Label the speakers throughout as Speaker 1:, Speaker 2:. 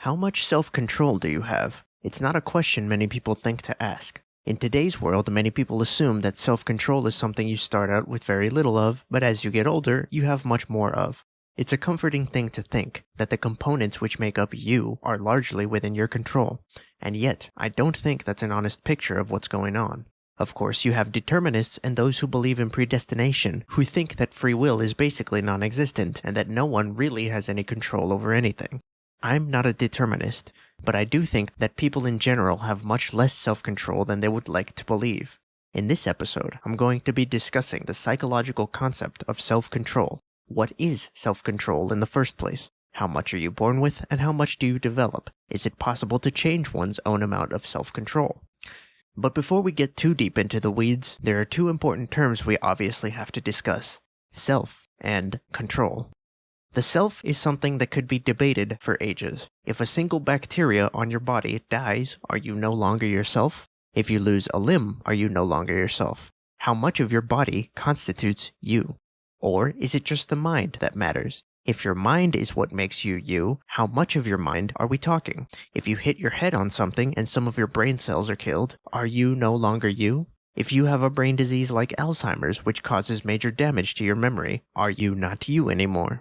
Speaker 1: How much self-control do you have? It's not a question many people think to ask. In today's world, many people assume that self-control is something you start out with very little of, but as you get older, you have much more of. It's a comforting thing to think that the components which make up you are largely within your control, and yet, I don't think that's an honest picture of what's going on. Of course, you have determinists and those who believe in predestination, who think that free will is basically non-existent and that no one really has any control over anything. I'm not a determinist, but I do think that people in general have much less self-control than they would like to believe. In this episode, I'm going to be discussing the psychological concept of self-control. What is self-control in the first place? How much are you born with, and how much do you develop? Is it possible to change one's own amount of self-control? But before we get too deep into the weeds, there are two important terms we obviously have to discuss: self and control. The self is something that could be debated for ages. If a single bacteria on your body dies, are you no longer yourself? If you lose a limb, are you no longer yourself? How much of your body constitutes you? Or is it just the mind that matters? If your mind is what makes you you, how much of your mind are we talking? If you hit your head on something and some of your brain cells are killed, are you no longer you? If you have a brain disease like Alzheimer's, which causes major damage to your memory, are you not you anymore?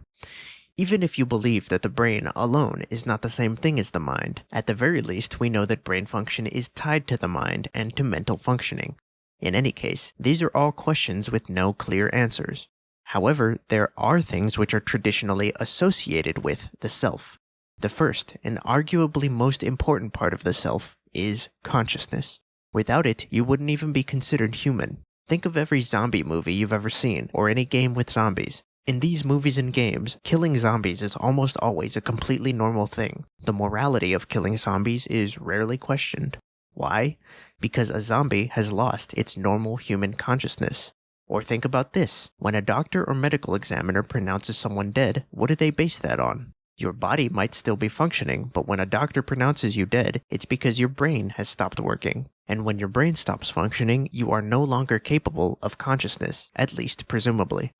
Speaker 1: Even if you believe that the brain alone is not the same thing as the mind, at the very least we know that brain function is tied to the mind and to mental functioning. In any case, these are all questions with no clear answers. However, there are things which are traditionally associated with the self. The first, and arguably most important part of the self, is consciousness. Without it, you wouldn't even be considered human. Think of every zombie movie you've ever seen, or any game with zombies. In these movies and games, killing zombies is almost always a completely normal thing. The morality of killing zombies is rarely questioned. Why? Because a zombie has lost its normal human consciousness. Or think about this. When a doctor or medical examiner pronounces someone dead, what do they base that on? Your body might still be functioning, but when a doctor pronounces you dead, it's because your brain has stopped working. And when your brain stops functioning, you are no longer capable of consciousness, at least presumably.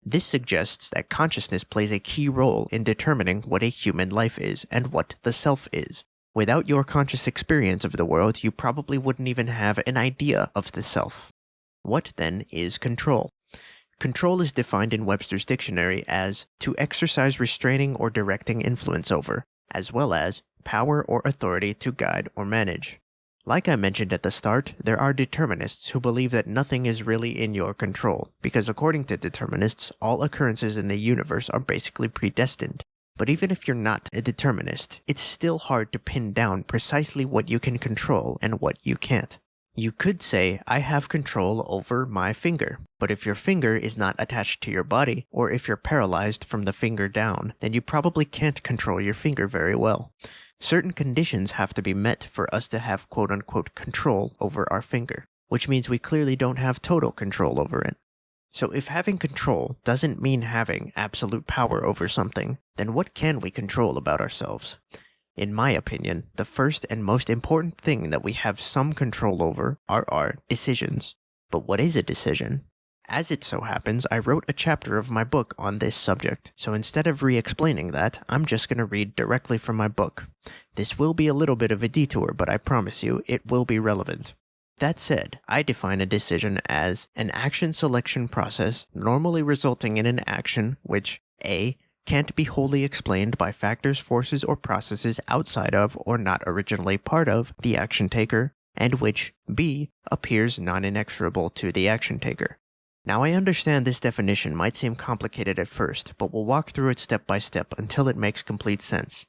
Speaker 1: This suggests that consciousness plays a key role in determining what a human life is and what the self is. Without your conscious experience of the world, you probably wouldn't even have an idea of the self. What then is control? Control is defined in Webster's dictionary as to exercise restraining or directing influence over, as well as power or authority to guide or manage. Like I mentioned at the start, there are determinists who believe that nothing is really in your control, because according to determinists, all occurrences in the universe are basically predestined. But even if you're not a determinist, it's still hard to pin down precisely what you can control and what you can't. You could say, I have control over my finger, but if your finger is not attached to your body, or if you're paralyzed from the finger down, then you probably can't control your finger very well. Certain conditions have to be met for us to have quote-unquote control over our finger, which means we clearly don't have total control over it. So if having control doesn't mean having absolute power over something, then what can we control about ourselves? In my opinion, the first and most important thing that we have some control over are our decisions. But what is a decision? As it so happens, I wrote a chapter of my book on this subject, so instead of re-explaining that, I'm just going to read directly from my book. This will be a little bit of a detour, but I promise you, it will be relevant. That said, I define a decision as an action selection process normally resulting in an action which A. can't be wholly explained by factors, forces, or processes outside of or not originally part of the action taker, and which B. appears non-inexorable to the action taker. Now I understand this definition might seem complicated at first, but we'll walk through it step by step until it makes complete sense.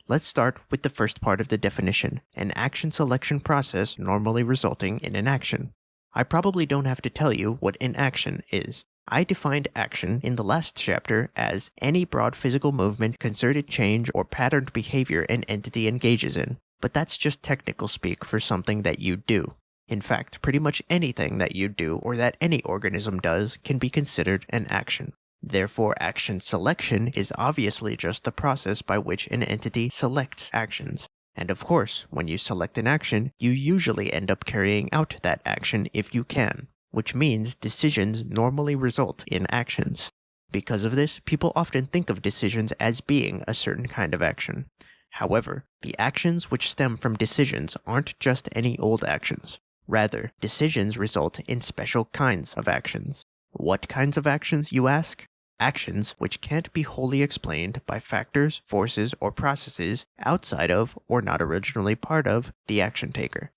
Speaker 1: Let's start with the first part of the definition, an action selection process normally resulting in an action. I probably don't have to tell you what an action is. I defined action in the last chapter as any broad physical movement, concerted change, or patterned behavior an entity engages in, but that's just technical speak for something that you do. In fact, pretty much anything that you do or that any organism does can be considered an action. Therefore, action selection is obviously just the process by which an entity selects actions. And of course, when you select an action, you usually end up carrying out that action if you can, which means decisions normally result in actions. Because of this, people often think of decisions as being a certain kind of action. However, the actions which stem from decisions aren't just any old actions. Rather, decisions result in special kinds of actions. What kinds of actions, you ask? Actions which can't be wholly explained by factors, forces, or processes outside of, or not originally part of, the action taker.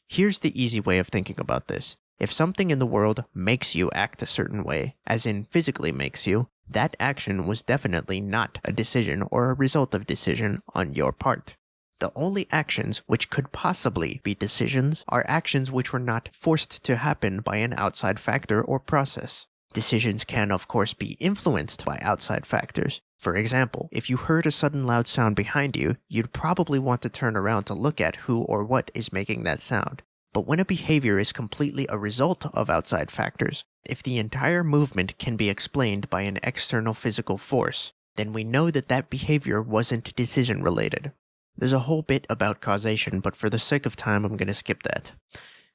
Speaker 1: Here's the easy way of thinking about this. If something in the world makes you act a certain way, as in physically makes you, that action was definitely not a decision or a result of decision on your part. The only actions which could possibly be decisions are actions which were not forced to happen by an outside factor or process. Decisions can, of course, be influenced by outside factors. For example, if you heard a sudden loud sound behind you, you'd probably want to turn around to look at who or what is making that sound. But when a behavior is completely a result of outside factors, if the entire movement can be explained by an external physical force, then we know that that behavior wasn't decision-related. There's a whole bit about causation, but for the sake of time, I'm going to skip that.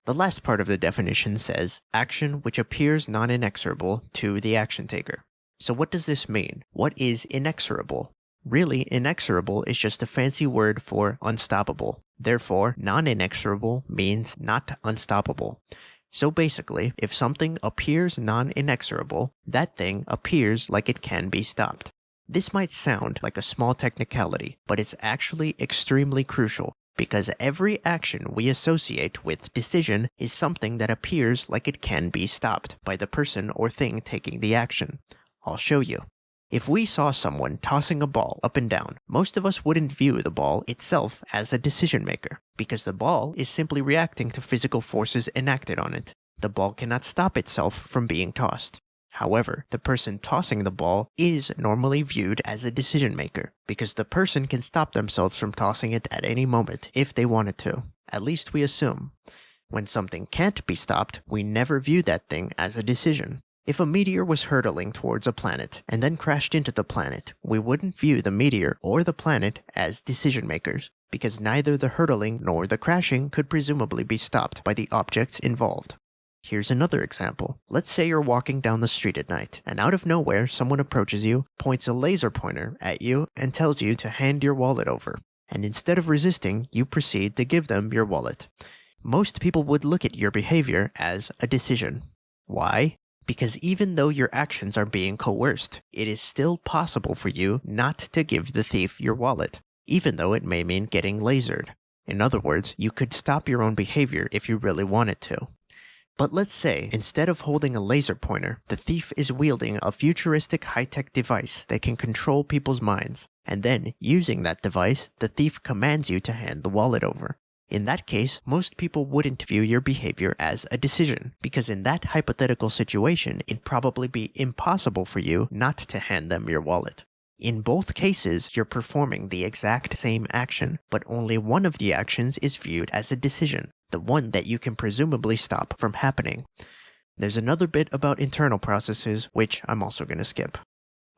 Speaker 1: The last part of the definition says, action which appears non-inexorable to the action taker. So what does this mean? What is inexorable? Really, inexorable is just a fancy word for unstoppable. Therefore, non-inexorable means not unstoppable. So basically, if something appears non-inexorable, that thing appears like it can be stopped. This might sound like a small technicality, but it's actually extremely crucial, because every action we associate with decision is something that appears like it can be stopped by the person or thing taking the action. I'll show you. If we saw someone tossing a ball up and down, most of us wouldn't view the ball itself as a decision maker, because the ball is simply reacting to physical forces enacted on it. The ball cannot stop itself from being tossed. However, the person tossing the ball is normally viewed as a decision maker, because the person can stop themselves from tossing it at any moment if they wanted to. At least we assume. When something can't be stopped, we never view that thing as a decision. If a meteor was hurtling towards a planet and then crashed into the planet, we wouldn't view the meteor or the planet as decision makers, because neither the hurtling nor the crashing could presumably be stopped by the objects involved. Here's another example. Let's say you're walking down the street at night, and out of nowhere someone approaches you, points a laser pointer at you, and tells you to hand your wallet over. And instead of resisting, you proceed to give them your wallet. Most people would look at your behavior as a decision. Why? Because even though your actions are being coerced, it is still possible for you not to give the thief your wallet, even though it may mean getting lasered. In other words, you could stop your own behavior if you really wanted to. But let's say, instead of holding a laser pointer, the thief is wielding a futuristic high-tech device that can control people's minds, and then, using that device, the thief commands you to hand the wallet over. In that case, most people wouldn't view your behavior as a decision, because in that hypothetical situation, it'd probably be impossible for you not to hand them your wallet. In both cases, you're performing the exact same action, but only one of the actions is viewed as a decision, the one that you can presumably stop from happening. There's another bit about internal processes, which I'm also going to skip.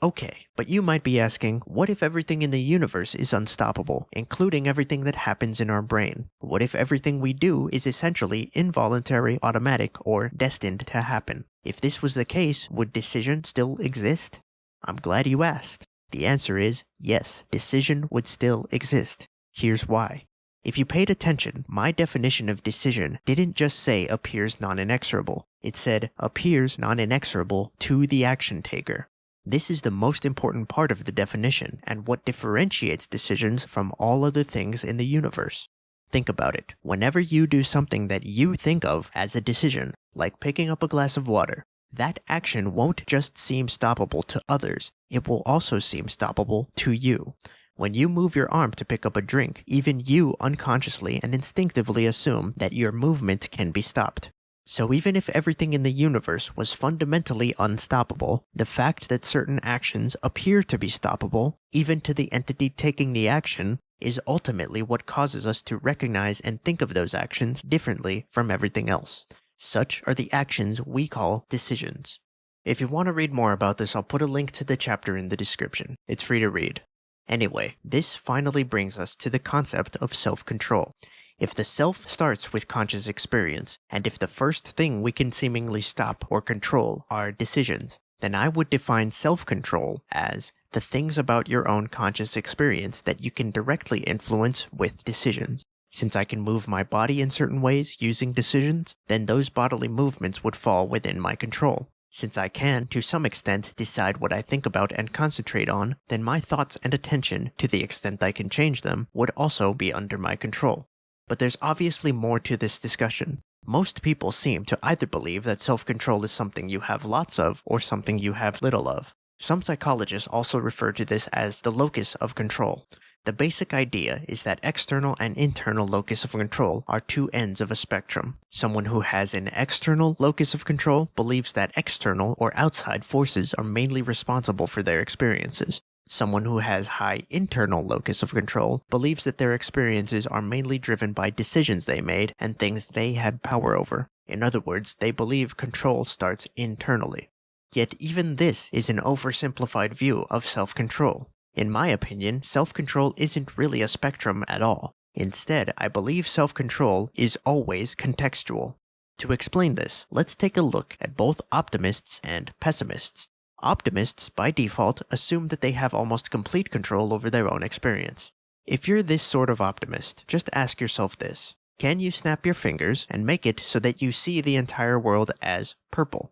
Speaker 1: Okay, but you might be asking, what if everything in the universe is unstoppable, including everything that happens in our brain? What if everything we do is essentially involuntary, automatic, or destined to happen? If this was the case, would decision still exist? I'm glad you asked. The answer is yes, decision would still exist. Here's why. If you paid attention, my definition of decision didn't just say appears non-inexorable. It said appears non-inexorable to the action taker. This is the most important part of the definition and what differentiates decisions from all other things in the universe. Think about it. Whenever you do something that you think of as a decision, like picking up a glass of water, that action won't just seem stoppable to others, it will also seem stoppable to you. When you move your arm to pick up a drink, even you unconsciously and instinctively assume that your movement can be stopped. So even if everything in the universe was fundamentally unstoppable, the fact that certain actions appear to be stoppable, even to the entity taking the action, is ultimately what causes us to recognize and think of those actions differently from everything else. Such are the actions we call decisions. If you want to read more about this, I'll put a link to the chapter in the description. It's free to read. Anyway, this finally brings us to the concept of self-control. If the self starts with conscious experience, and if the first thing we can seemingly stop or control are decisions, then I would define self-control as the things about your own conscious experience that you can directly influence with decisions. Since I can move my body in certain ways using decisions, then those bodily movements would fall within my control. Since I can, to some extent, decide what I think about and concentrate on, then my thoughts and attention, to the extent I can change them, would also be under my control. But there's obviously more to this discussion. Most people seem to either believe that self-control is something you have lots of or something you have little of. Some psychologists also refer to this as the locus of control. The basic idea is that external and internal locus of control are two ends of a spectrum. Someone who has an external locus of control believes that external or outside forces are mainly responsible for their experiences. Someone who has high internal locus of control believes that their experiences are mainly driven by decisions they made and things they had power over. In other words, they believe control starts internally. Yet even this is an oversimplified view of self-control. In my opinion, self-control isn't really a spectrum at all. Instead, I believe self-control is always contextual. To explain this, let's take a look at both optimists and pessimists. Optimists, by default, assume that they have almost complete control over their own experience. If you're this sort of optimist, just ask yourself this. Can you snap your fingers and make it so that you see the entire world as purple?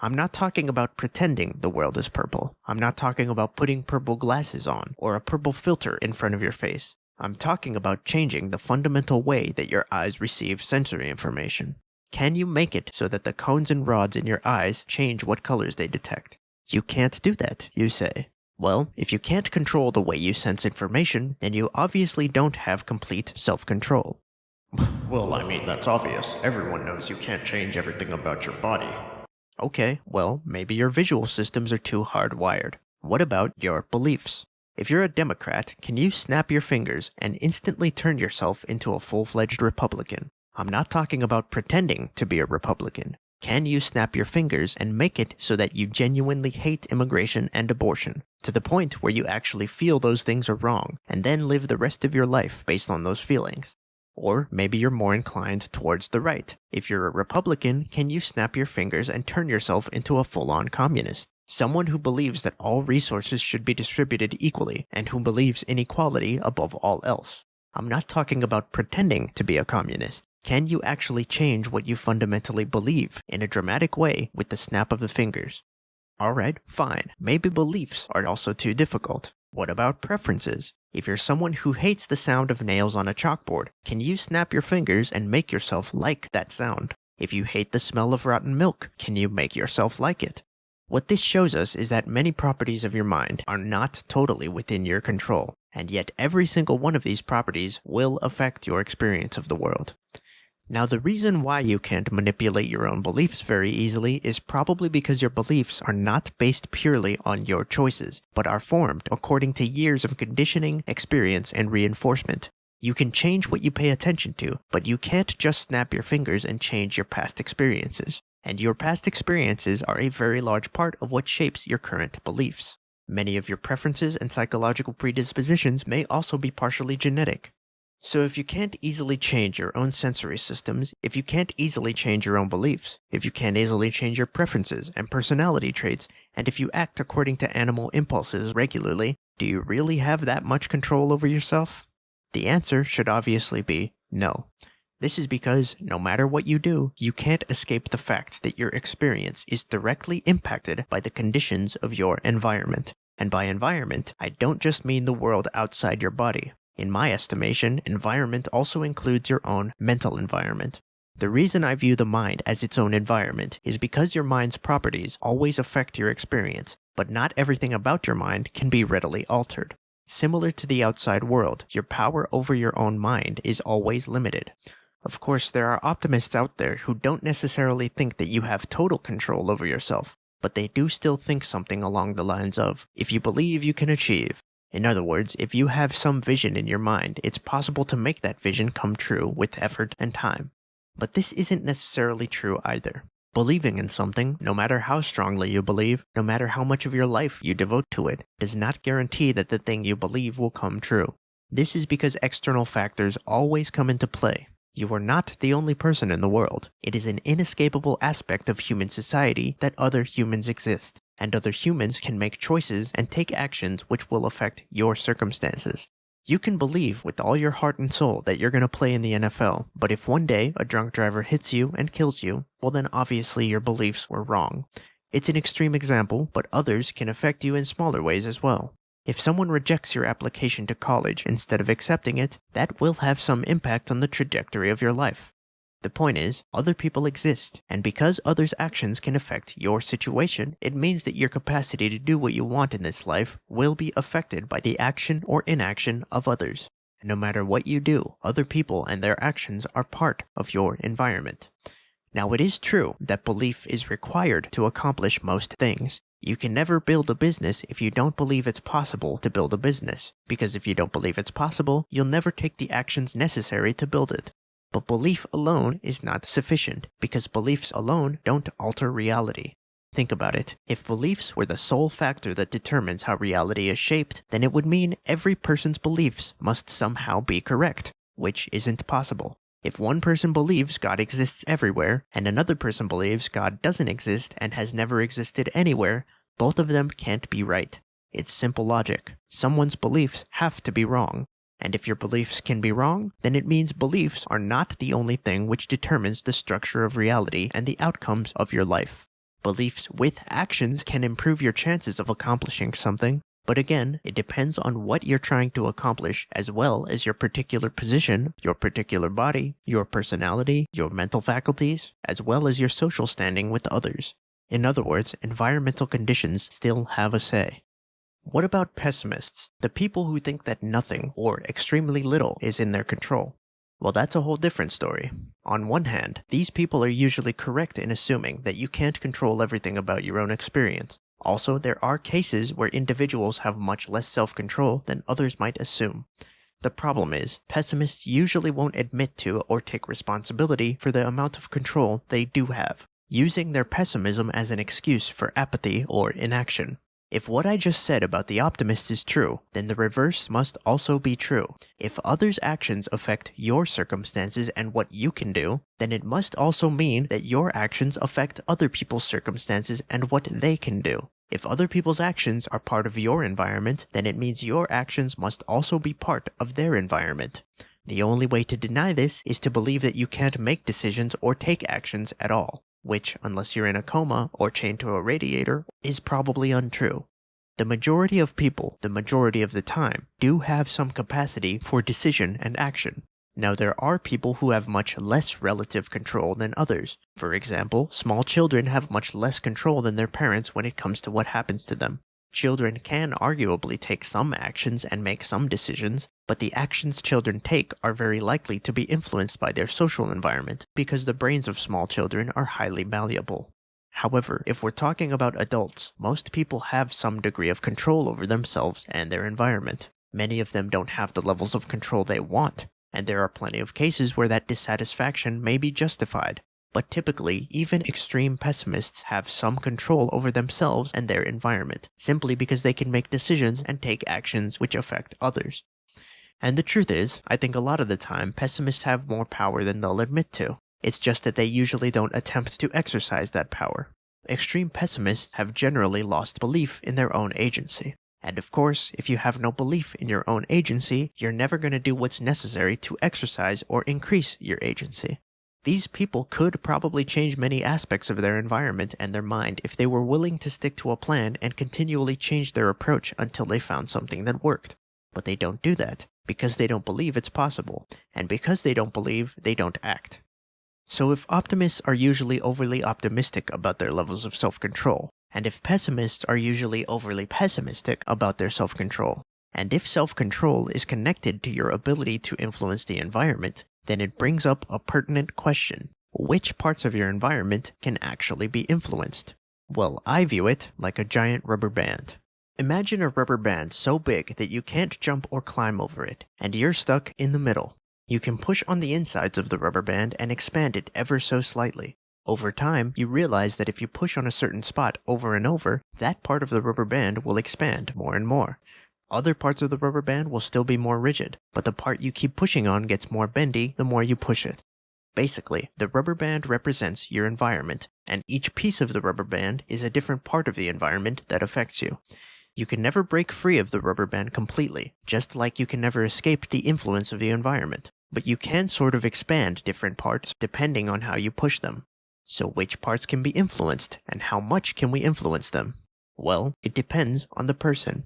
Speaker 1: I'm not talking about pretending the world is purple. I'm not talking about putting purple glasses on or a purple filter in front of your face. I'm talking about changing the fundamental way that your eyes receive sensory information. Can you make it so that the cones and rods in your eyes change what colors they detect? You can't do that, you say. Well, if you can't control the way you sense information, then you obviously don't have complete self-control.
Speaker 2: Well, I mean, that's obvious. Everyone knows you can't change everything about your body.
Speaker 1: Okay, well, maybe your visual systems are too hardwired. What about your beliefs? If you're a Democrat, can you snap your fingers and instantly turn yourself into a full-fledged Republican? I'm not talking about pretending to be a Republican. Can you snap your fingers and make it so that you genuinely hate immigration and abortion, to the point where you actually feel those things are wrong, and then live the rest of your life based on those feelings? Or maybe you're more inclined towards the right. If you're a Republican, can you snap your fingers and turn yourself into a full-on communist? Someone who believes that all resources should be distributed equally, and who believes in equality above all else. I'm not talking about pretending to be a communist. Can you actually change what you fundamentally believe in a dramatic way with the snap of the fingers? Alright, fine. Maybe beliefs are also too difficult. What about preferences? If you're someone who hates the sound of nails on a chalkboard, can you snap your fingers and make yourself like that sound? If you hate the smell of rotten milk, can you make yourself like it? What this shows us is that many properties of your mind are not totally within your control, and yet every single one of these properties will affect your experience of the world. Now, the reason why you can't manipulate your own beliefs very easily is probably because your beliefs are not based purely on your choices, but are formed according to years of conditioning, experience, and reinforcement. You can change what you pay attention to, but you can't just snap your fingers and change your past experiences. And your past experiences are a very large part of what shapes your current beliefs. Many of your preferences and psychological predispositions may also be partially genetic. So if you can't easily change your own sensory systems, if you can't easily change your own beliefs, if you can't easily change your preferences and personality traits, and if you act according to animal impulses regularly, do you really have that much control over yourself? The answer should obviously be no. This is because, no matter what you do, you can't escape the fact that your experience is directly impacted by the conditions of your environment. And by environment, I don't just mean the world outside your body. In my estimation, environment also includes your own mental environment. The reason I view the mind as its own environment is because your mind's properties always affect your experience, but not everything about your mind can be readily altered. Similar to the outside world, your power over your own mind is always limited. Of course, there are optimists out there who don't necessarily think that you have total control over yourself, but they do still think something along the lines of, if you believe, you can achieve. In other words, if you have some vision in your mind, it's possible to make that vision come true with effort and time. But this isn't necessarily true either. Believing in something, no matter how strongly you believe, no matter how much of your life you devote to it, does not guarantee that the thing you believe will come true. This is because external factors always come into play. You are not the only person in the world. It is an inescapable aspect of human society that other humans exist. and other humans can make choices and take actions which will affect your circumstances. You can believe with all your heart and soul that you're going to play in the NFL, but if one day a drunk driver hits you and kills you, well then obviously your beliefs were wrong. It's an extreme example, but others can affect you in smaller ways as well. If someone rejects your application to college instead of accepting it, that will have some impact on the trajectory of your life. The point is, other people exist, and because others' actions can affect your situation, it means that your capacity to do what you want in this life will be affected by the action or inaction of others. And no matter what you do, other people and their actions are part of your environment. Now, it is true that belief is required to accomplish most things. You can never build a business if you don't believe it's possible to build a business, because if you don't believe it's possible, you'll never take the actions necessary to build it. But belief alone is not sufficient, because beliefs alone don't alter reality. Think about it. If beliefs were the sole factor that determines how reality is shaped, then it would mean every person's beliefs must somehow be correct, which isn't possible. If one person believes God exists everywhere, and another person believes God doesn't exist and has never existed anywhere, both of them can't be right. It's simple logic. Someone's beliefs have to be wrong. And if your beliefs can be wrong, then it means beliefs are not the only thing which determines the structure of reality and the outcomes of your life. Beliefs with actions can improve your chances of accomplishing something, but again, it depends on what you're trying to accomplish as well as your particular position, your particular body, your personality, your mental faculties, as well as your social standing with others. In other words, environmental conditions still have a say. What about pessimists, the people who think that nothing or extremely little is in their control? Well, that's a whole different story. On one hand, these people are usually correct in assuming that you can't control everything about your own experience. Also, there are cases where individuals have much less self-control than others might assume. The problem is, pessimists usually won't admit to or take responsibility for the amount of control they do have, using their pessimism as an excuse for apathy or inaction. If what I just said about the optimist is true, then the reverse must also be true. If others' actions affect your circumstances and what you can do, then it must also mean that your actions affect other people's circumstances and what they can do. If other people's actions are part of your environment, then it means your actions must also be part of their environment. The only way to deny this is to believe that you can't make decisions or take actions at all, which, unless you're in a coma or chained to a radiator, is probably untrue. The majority of people, the majority of the time, do have some capacity for decision and action. Now, there are people who have much less relative control than others. For example, small children have much less control than their parents when it comes to what happens to them. Children can arguably take some actions and make some decisions, but the actions children take are very likely to be influenced by their social environment, because the brains of small children are highly malleable. However, if we're talking about adults, most people have some degree of control over themselves and their environment. Many of them don't have the levels of control they want, and there are plenty of cases where that dissatisfaction may be justified. But typically, even extreme pessimists have some control over themselves and their environment, simply because they can make decisions and take actions which affect others. And the truth is, I think a lot of the time, pessimists have more power than they'll admit to. It's just that they usually don't attempt to exercise that power. Extreme pessimists have generally lost belief in their own agency. And of course, if you have no belief in your own agency, you're never going to do what's necessary to exercise or increase your agency. These people could probably change many aspects of their environment and their mind if they were willing to stick to a plan and continually change their approach until they found something that worked. But they don't do that, because they don't believe it's possible, and because they don't believe, they don't act. So if optimists are usually overly optimistic about their levels of self-control, and if pessimists are usually overly pessimistic about their self-control, and if self-control is connected to your ability to influence the environment, then it brings up a pertinent question. Which parts of your environment can actually be influenced? Well, I view it like a giant rubber band. Imagine a rubber band so big that you can't jump or climb over it, and you're stuck in the middle. You can push on the insides of the rubber band and expand it ever so slightly. Over time, you realize that if you push on a certain spot over and over, that part of the rubber band will expand more and more. Other parts of the rubber band will still be more rigid, but the part you keep pushing on gets more bendy the more you push it. Basically, the rubber band represents your environment, and each piece of the rubber band is a different part of the environment that affects you. You can never break free of the rubber band completely, just like you can never escape the influence of the environment, but you can sort of expand different parts depending on how you push them. So which parts can be influenced, and how much can we influence them? Well, it depends on the person.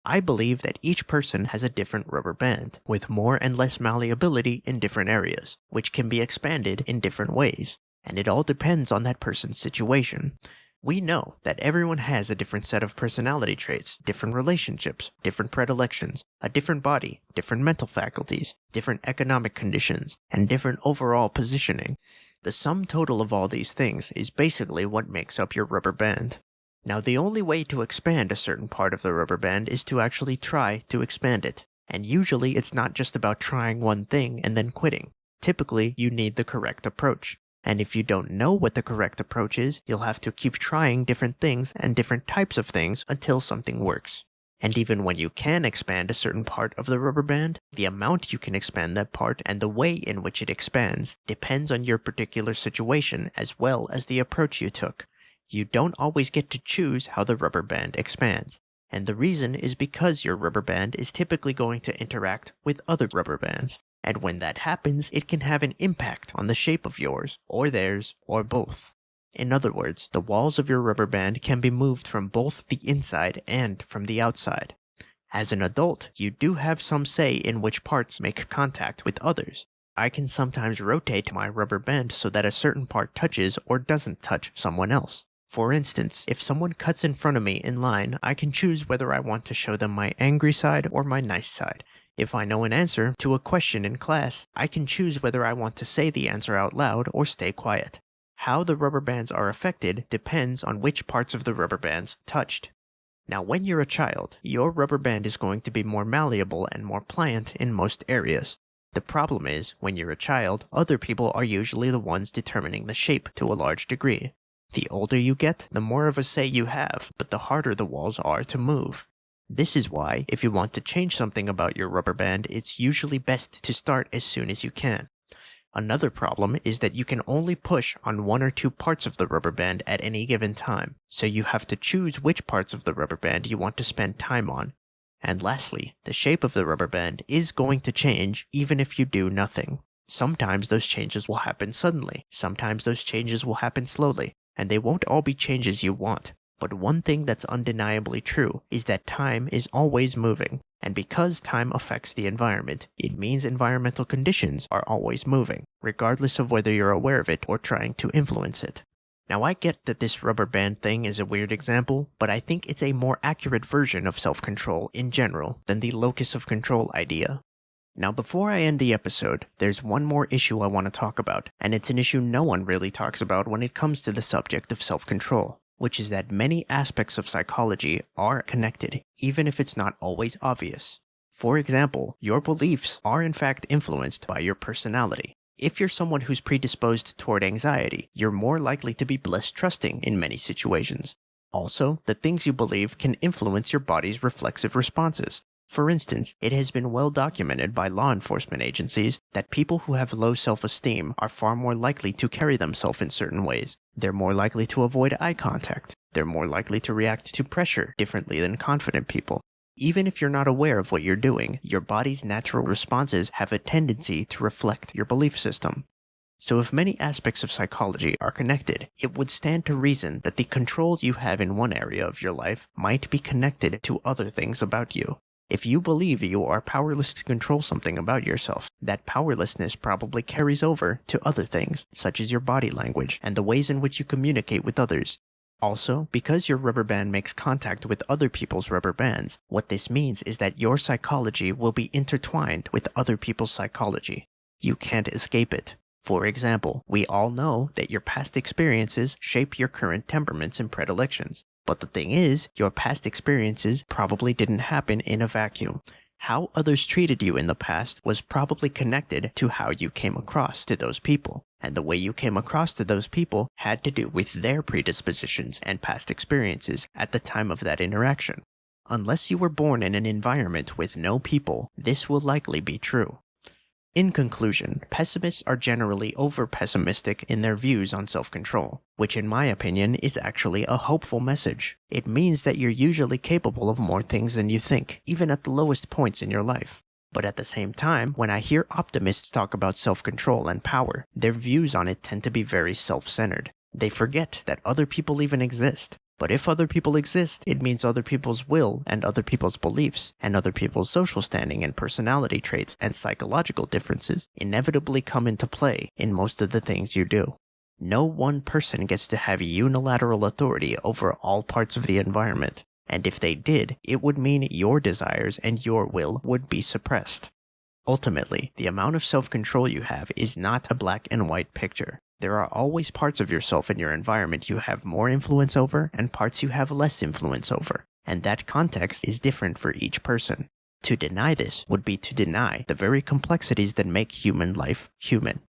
Speaker 1: I believe that each person has a different rubber band, with more and less malleability in different areas, which can be expanded in different ways, and it all depends on that person's situation. We know that everyone has a different set of personality traits, different relationships, different predilections, a different body, different mental faculties, different economic conditions, and different overall positioning. The sum total of all these things is basically what makes up your rubber band. Now, the only way to expand a certain part of the rubber band is to actually try to expand it. And usually it's not just about trying one thing and then quitting. Typically, you need the correct approach. And if you don't know what the correct approach is, you'll have to keep trying different things and different types of things until something works. And even when you can expand a certain part of the rubber band, the amount you can expand that part and the way in which it expands depends on your particular situation as well as the approach you took. You don't always get to choose how the rubber band expands. And the reason is because your rubber band is typically going to interact with other rubber bands. And when that happens, it can have an impact on the shape of yours, or theirs, or both. In other words, the walls of your rubber band can be moved from both the inside and from the outside. As an adult, you do have some say in which parts make contact with others. I can sometimes rotate my rubber band so that a certain part touches or doesn't touch someone else. For instance, if someone cuts in front of me in line, I can choose whether I want to show them my angry side or my nice side. If I know an answer to a question in class, I can choose whether I want to say the answer out loud or stay quiet. How the rubber bands are affected depends on which parts of the rubber bands touched. Now, when you're a child, your rubber band is going to be more malleable and more pliant in most areas. The problem is, when you're a child, other people are usually the ones determining the shape to a large degree. The older you get, the more of a say you have, but the harder the walls are to move. This is why, if you want to change something about your rubber band, it's usually best to start as soon as you can. Another problem is that you can only push on one or two parts of the rubber band at any given time, so you have to choose which parts of the rubber band you want to spend time on. And lastly, the shape of the rubber band is going to change even if you do nothing. Sometimes those changes will happen suddenly, sometimes those changes will happen slowly, and they won't all be changes you want. But one thing that's undeniably true is that time is always moving, and because time affects the environment, it means environmental conditions are always moving, regardless of whether you're aware of it or trying to influence it. Now, I get that this rubber band thing is a weird example, but I think it's a more accurate version of self-control in general than the locus of control idea. Now, before I end the episode, there's one more issue I want to talk about, and it's an issue no one really talks about when it comes to the subject of self-control, which is that many aspects of psychology are connected, even if it's not always obvious. For example, your beliefs are in fact influenced by your personality. If you're someone who's predisposed toward anxiety, you're more likely to be less trusting in many situations. Also, the things you believe can influence your body's reflexive responses. For instance, it has been well documented by law enforcement agencies that people who have low self-esteem are far more likely to carry themselves in certain ways. They're more likely to avoid eye contact. They're more likely to react to pressure differently than confident people. Even if you're not aware of what you're doing, your body's natural responses have a tendency to reflect your belief system. So if many aspects of psychology are connected, it would stand to reason that the control you have in one area of your life might be connected to other things about you. If you believe you are powerless to control something about yourself, that powerlessness probably carries over to other things, such as your body language and the ways in which you communicate with others. Also, because your rubber band makes contact with other people's rubber bands, what this means is that your psychology will be intertwined with other people's psychology. You can't escape it. For example, we all know that your past experiences shape your current temperaments and predilections. But the thing is, your past experiences probably didn't happen in a vacuum. How others treated you in the past was probably connected to how you came across to those people. And the way you came across to those people had to do with their predispositions and past experiences at the time of that interaction. Unless you were born in an environment with no people, this will likely be true. In conclusion, pessimists are generally over-pessimistic in their views on self-control, which in my opinion is actually a hopeful message. It means that you're usually capable of more things than you think, even at the lowest points in your life. But at the same time, when I hear optimists talk about self-control and power, their views on it tend to be very self-centered. They forget that other people even exist. But if other people exist, it means other people's will and other people's beliefs and other people's social standing and personality traits and psychological differences inevitably come into play in most of the things you do. No one person gets to have unilateral authority over all parts of the environment, and if they did, it would mean your desires and your will would be suppressed. Ultimately, the amount of self-control you have is not a black and white picture. There are always parts of yourself and your environment you have more influence over and parts you have less influence over, and that context is different for each person. To deny this would be to deny the very complexities that make human life human.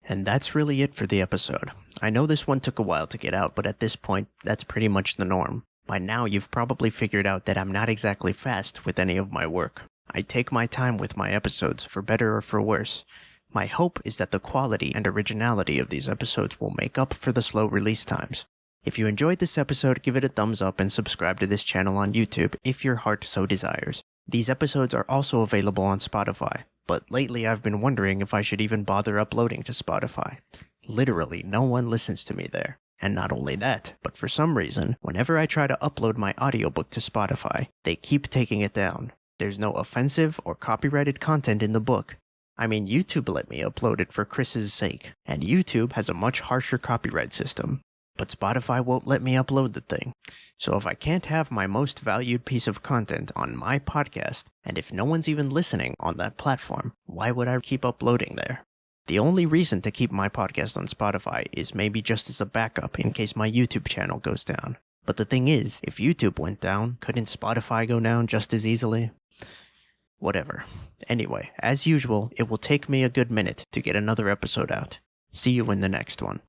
Speaker 1: And that's really it for the episode. I know this one took a while to get out, but at this point, that's pretty much the norm. By now, you've probably figured out that I'm not exactly fast with any of my work. I take my time with my episodes, for better or for worse. My hope is that the quality and originality of these episodes will make up for the slow release times. If you enjoyed this episode, give it a thumbs up and subscribe to this channel on YouTube if your heart so desires. These episodes are also available on Spotify, but lately I've been wondering if I should even bother uploading to Spotify. Literally, no one listens to me there. And not only that, but for some reason, whenever I try to upload my audiobook to Spotify, they keep taking it down. There's no offensive or copyrighted content in the book. I mean, YouTube let me upload it for Chris's sake, and YouTube has a much harsher copyright system. But Spotify won't let me upload the thing. So if I can't have my most valued piece of content on my podcast, and if no one's even listening on that platform, why would I keep uploading there? The only reason to keep my podcast on Spotify is maybe just as a backup in case my YouTube channel goes down. But the thing is, if YouTube went down, couldn't Spotify go down just as easily? Whatever. Anyway, as usual, it will take me a good minute to get another episode out. See you in the next one.